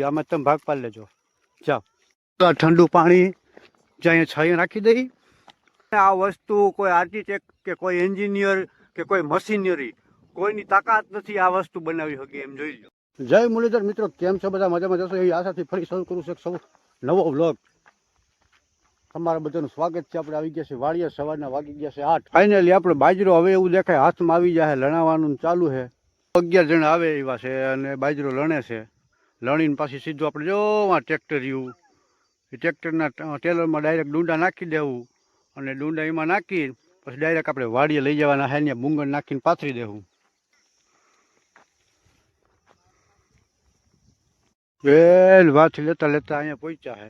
આમાં તમે ભાગ પાડી લેજો. જાઓ ઠંડુ પાણી જ્યાં છાંયો નાખી દઈ. આ વસ્તુ કોઈ આર્કિટેક્ટ કે કોઈ એન્જિનિયર કે કોઈ મશીનરી કોઈની તાકાત નથી આ વસ્તુ બનાવી શકે એમ જોઈ લો. જય મુરલીધર મિત્રો, કેમ છો બધા? મજામાં જશો એવી આશાથી ફરી શરૂ કરું છું સૌ નવો વ્લોગ. તમારા બધાનું સ્વાગત છે. આપણે આવી ગયા છે વાડિયા, સવારના વાગી ગયા છે 8. ફાઇનલી આપણે બાજરો હવે એવું દેખાય હાથમાં આવી જાય, લણાવવાનું ચાલુ છે. 11 જણા આવે એવા છે અને બાજરો લણે છે. લણીને પાછી સીધું આપણે જો આ ટ્રેક્ટર રહ્યું એ ટ્રેક્ટરના ટેલરમાં ડાયરેક્ટ ડુંડા નાખી દેવું અને ડુંડા એમાં નાખી પછી ડાયરેક્ટ આપણે વાડીએ લઈ જવાના છે ને બુંગળ નાખીને પાથરી દેવું. વેલ વાથી લેતા લેતા અહીંયા પહોંચ્યા છે.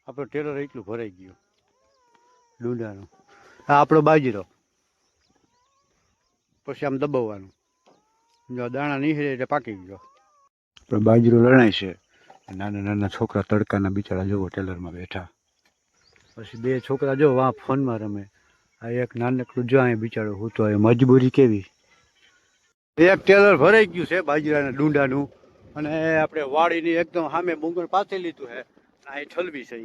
આપણો ટેલર એટલું ભરાઈ ગયું ડુંડાનું. આ આપણો બાજરો પછી આમ દબાવવાનું, જો દાણા નીકળે એટલે પાકી ગયો. આપણો બાજરો લણાય છે. નાના નાના છોકરા તડકાના બિચારા જોવો ટેલરમાં બેઠા. પછી 2 છોકરા જો વાં ફોનમાં રમે. આ એક નાનકડું જો અહીંયા બિચારો હું તો મજબૂરી કેવી. એક ટેલર ભરાઈ ગયું છે બાજરાના ડુંડાનું અને આપણે વાડીની એકદમ સામે બુંગળ પાથરી લીધું છે. અહીં ઠલવી છે.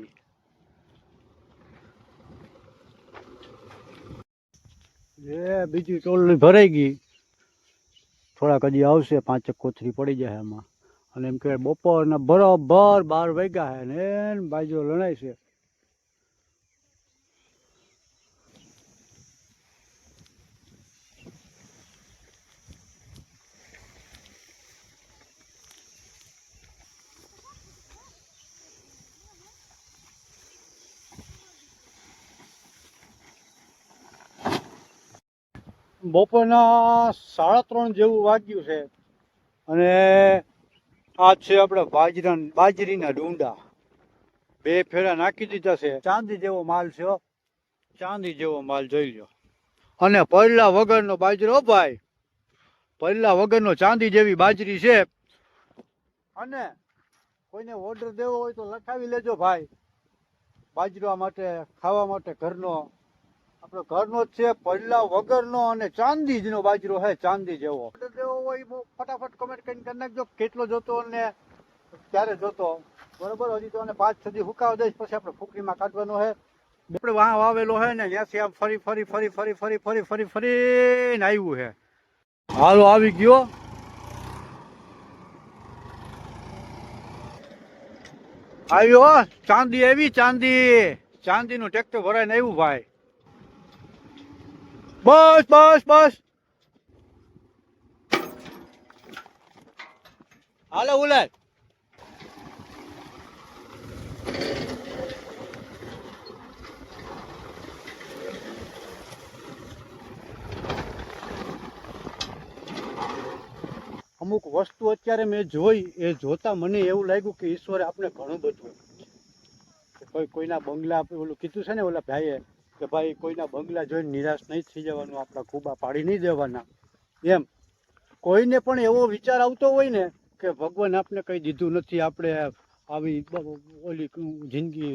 એ બીજી ટોલની ભરાઈ ગઈ. થોડાક હજી આવશે, 5 કોથળી પડી જાય એમાં. અને એમ કહેવાય બપોરના બરોબર 12 વાગ્યા છે ને બાજરો લણાય છે. બપોરના 3:30 જેવું વાગ્યું છે અને આ છે આપણે બાજરીના ડુંડા. 2 ફેરા નાખી દીધા છે. ચાંદી જેવો માલ છે, ચાંદી જેવો માલ જોઈ લો. અને પડલા વગરનો બાજરો ભાઈ, પડલા વગરનો ચાંદી જેવી બાજરી છે. અને કોઈને ઓર્ડર દેવો હોય તો લખાવી લેજો ભાઈ. બાજરા માટે, ખાવા માટે ઘરનો, આપણો ઘરનો જ છે, પડલા વગરનો અને ચાંદી નો બાજરો છે, ચાંદી જેવો. ઓર્ડર દેવો હોય ફટાફટ કમેન્ટ કરીને કરી નાખજો કેટલો જોતો અને ક્યારે જોતો. બરોબર, હજી તો 5 સુધી હુકાવા દઈશ પછી આપણે ફૂકરીમાં કાઢવાનો છે. આપણે વાં વાવેલો છે ને ત્યાંથી આમ ફરી ને આવ્યું છે. હાલો આવી ગયો. આવ્યો ચાંદી આવી, ચાંદીનું ટ્રેક્ટર ભરાઈને આવ્યું ભાઈ. બસ હાલો ઉલાય. અમુક વસ્તુ અત્યારે મેં જોઈ, એ જોતા મને એવું લાગ્યું કે ઈશ્વરે આપણે ઘણું બધું, કોઈના બંગલા, ઓલું કીધું છે ને ઓલા ભાઈએ કે ભાઈ કોઈના બંગલા જોઈને નિરાશ નહીં થઈ જવાનું, આપણા ખૂબા પાડી નહીં દેવાના. એમ કોઈને પણ એવો વિચાર આવતો હોય ને કે ભગવાન આપણે કંઈ દીધું નથી, આપણે આવી ઓલી જિંદગી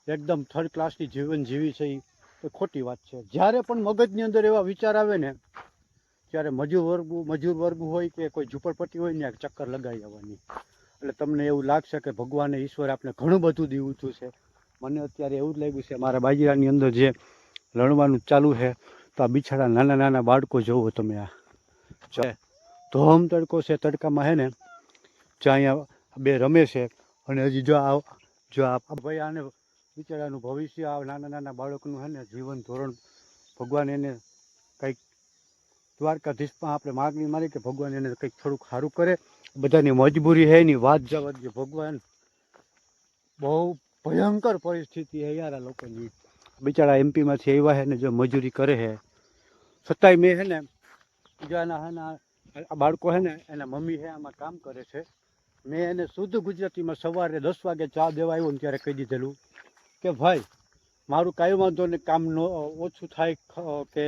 એકદમ 3rd ક્લાસની જીવન જીવી છે, એ ખોટી વાત છે. જ્યારે પણ મગજની અંદર એવા વિચાર આવે ને ત્યારે મજૂર વર્ગ હોય કે કોઈ ઝૂંપડપટ્ટી હોય ને ચક્કર લગાવી આવવાની. એટલે તમને એવું લાગશે કે ભગવાને, ઈશ્વર આપણે ઘણું બધું દીધું છે. મને અત્યારે એવું જ લાગ્યું છે. મારા બાજરાની અંદર જે લણવાનું ચાલુ છે તો આ બિચારા નાના નાના બાળકો જોવો તમે, આ ધોમ તડકો છે, તડકામાં છે ને જ્યાં અહીંયા 2 રમે છે. અને હજી જો આ ભાઈ આને બિચારાનું ભવિષ્ય, આ નાના નાના બાળકનું છે ને જીવન ધોરણ ભગવાન એને કંઈક દ્વારકાધીશમાં આપણે માગણી મારી કે ભગવાન એને કંઈક થોડુંક સારું કરે. બધાની મજબૂરી છે એની વાત જવા દે. ભગવાન બહુ ભયંકર પરિસ્થિતિ છે યાર આ લોકોની. બિચારા એમપીમાંથી આવ્યા છે ને જો મજૂરી કરે છે, છતાંય મેં છે ને બીજાના આ બાળકો છે ને એના મમ્મી છે આમાં કામ કરે છે. મેં એને શુદ્ધ ગુજરાતીમાં સવારે 10 વાગે ચા દેવા આવ્યો ને ત્યારે કહી દીધેલું કે ભાઈ મારું કાંઈ વાંધો નહીં, કામ ઓછું થાય કે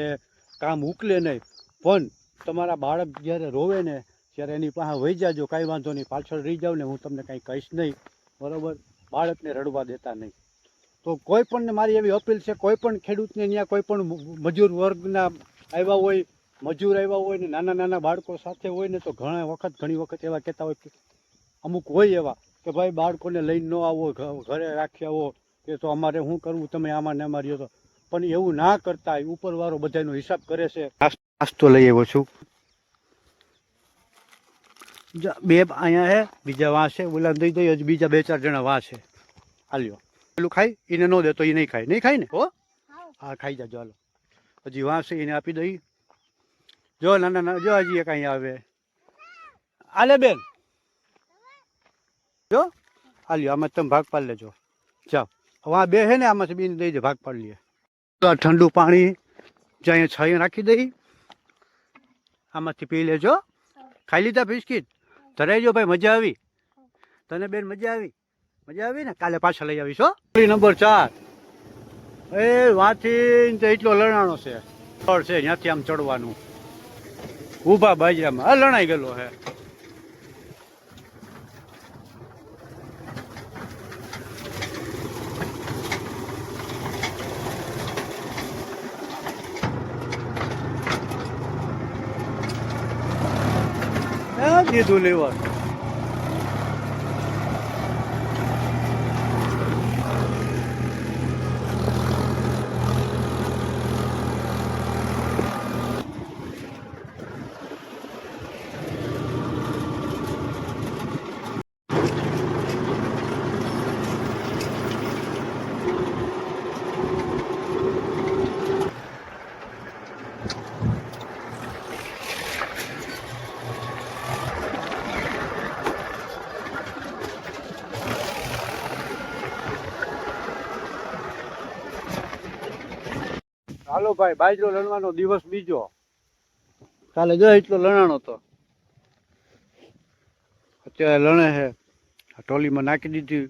કામ ઉકલે નહીં, પણ તમારા બાળક જ્યારે રોવે ને ત્યારે એની પાસે વહી જાજો, કાંઈ વાંધો નહીં, પાછળ રહી જાવ ને હું તમને કાંઈ કહીશ નહીં, બરાબર? બાળકને રડવા દેતા નહીં. તો કોઈ પણને મારી એવી અપીલ છે, કોઈ પણ ખેડૂતને ત્યાં કોઈ પણ મજૂર વર્ગના આવ્યા હોય, મજૂર આવ્યા હોય ને નાના નાના બાળકો સાથે હોય ને તો ઘણી વખત એવા કહેતા હોય કે અમુક હોય એવા કે ભાઈ બાળકોને લઈને ન આવો, ઘરે રાખી આવો, કે તો અમારે શું કરવું, તમે આમાં ને આમાં રહ્યો તો. પણ એવું ના કરતા, ઉપરવાળો બધાનો હિસાબ કરે છે. નાસ્તો લઈ આવ્યો છું. બે અહીંયા હે, બીજા વાં છે, ઓલા દઈ દઈ, હજી બીજા 2-4 જણા વાં છે. હાલ્યો પેલું ખાઈ, એને ન દે તો એ નહીં ખાય. નહીં ખાય ને? હો હા, ખાઈ જાજો. હાલો હજી વાં છે, એને આપી દઈ. જો ના ના જો હજી એક અહીંયા આવે. આલે બેન જો, હાલ્યો આમાં તમે ભાગ પાડી લેજો. જાઓ વાં બે હે ને, આમાંથી બીને દઈ દે, ભાગ પાડી લઈએ. તો આ ઠંડુ પાણી જ્યાં છાંયો રાખી દઈ, આમાંથી પી લેજો. ખાઈ લીધા બિસ્કીટ? ધરાઈ જો ભાઈ, મજા આવી તને બેન? મજા આવી? મજા આવી ને? કાલે પાછા લઈ આવીશ હો. નંબર 4 એ વાંથી તો એટલો લણાણો છે, છે ત્યાંથી આમ ચડવાનું. ઊભા બાજરામાં આ લણાઈ ગયેલો હે. દીધું લેવા. હાલો ભાઈ, બાજરો લણવાનો દિવસ બીજો. કાલે જો એટલો લણાણો તો, અત્યારે લણે છે. ટોલીમાં નાખી દીધી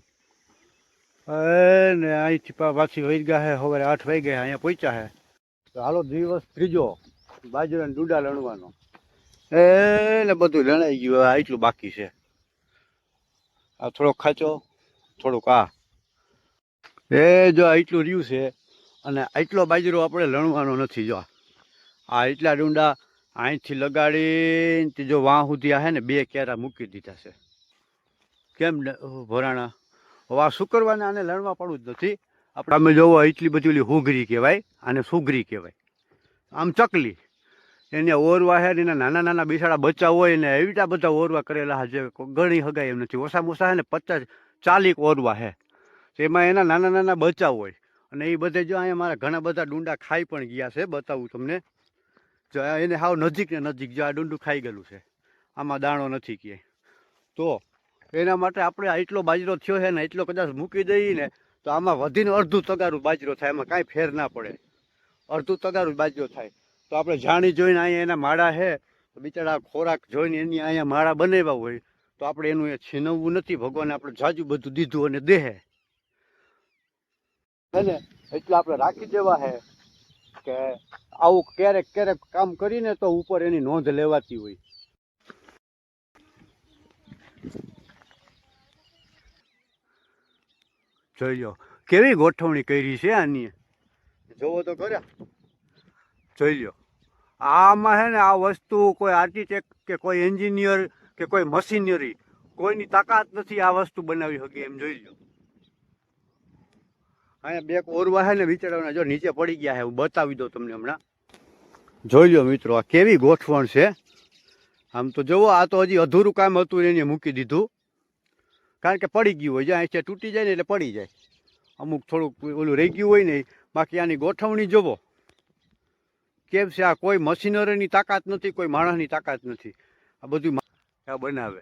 ને અહીંથી પાછી વહી ગયા છે. સવારે 8 વાગે અહીંયા પહોંચ્યા છે. તો હાલો દિવસ ત્રીજો બાજરાના ડૂડા લણવાનો. ને બધું લણાઈ ગયું. હવે એટલું બાકી છે. આ થોડોક ખાચો, થોડુંક આ જો એટલું રહ્યું છે. અને એટલો બાજરો આપણે લણવાનો નથી. જો આ એટલા ડુંડા અહીંથી લગાડીને જો વાં સુધી આ છે ને 2 કેરા મૂકી દીધા છે. કેમ ભરાણા? હવે આ શુક્રવારને આને લણવા પડવું જ નથી. આપણે અમે જોવો એટલી બધી ઓલી હુંઘરી કહેવાય, આને સુઘરી કહેવાય. આમ ચકલી એને ઓરવા છે ને, એના નાના નાના બિસાડા બચ્ચા હોય ને એવીટા બધા ઓરવા કરેલા છે. ગણી હગાય એમ નથી. ઓછામાં ઓછા છે ને 50-40 ઓરવા છે. એમાં એના નાના નાના બચ્ચા હોય. અને એ બધે જો અહીંયા મારા ઘણા બધા ડુંડા ખાઈ પણ ગયા છે. બતાવું તમને. જો એને હાવ નજીક ને નજીક જો આ ડુંડું ખાઈ ગયેલું છે. આમાં દાણો નથી ક્યાંય. તો એના માટે આપણે એટલો બાજરો થયો છે ને, એટલો કદાચ મૂકી દઈએ ને તો આમાં વધીને અડધું તગારું બાજરો થાય. એમાં કાંઈ ફેર ના પડે. અડધું તગારું બાજરો થાય. તો આપણે જાણી જોઈને અહીંયા એના માળા છે, તો બિચારા ખોરાક જોઈને એની અહીંયા માળા બનાવ્યા હોય તો આપણે એનું એ છીનવવું નથી. ભગવાને આપણે જાજુ બધું દીધું અને દેહે ને એટલે આપણે રાખી દેવા છે કે આવું ક્યારેક ક્યારેક કામ કરીને તો ઉપર એની નોંધ લેવાતી હોય. જોઈ લો કેવી ગોઠવણી કરી છે આની. જોવો તો ખરા. જોઈ લો આમાં છે ને આ વસ્તુ કોઈ આર્કિટેક્ટ કે કોઈ એન્જિનિયર કે કોઈ મશીનરી કોઈની તાકાત નથી આ વસ્તુ બનાવી શકે. એમ જોઈ લો. અહીંયા 2 ઓરવા છે ને વિચારવાના જો નીચે પડી ગયા છે. હું બતાવી દઉં તમને હમણાં. જોઈ લો મિત્રો આ કેવી ગોઠવણ છે. આમ તો જુઓ આ તો હજી અધૂરું કામ હતું એને મૂકી દીધું. કારણ કે પડી ગયું હોય, જ્યાં અહીંથી તૂટી જાય ને એટલે પડી જાય. અમુક થોડુંક ઓલું રહી ગયું હોય ને. બાકી આની ગોઠવણી જોવો કેમ છે. આ કોઈ મશીનરીની તાકાત નથી, કોઈ માણસની તાકાત નથી. આ બધું બનાવે.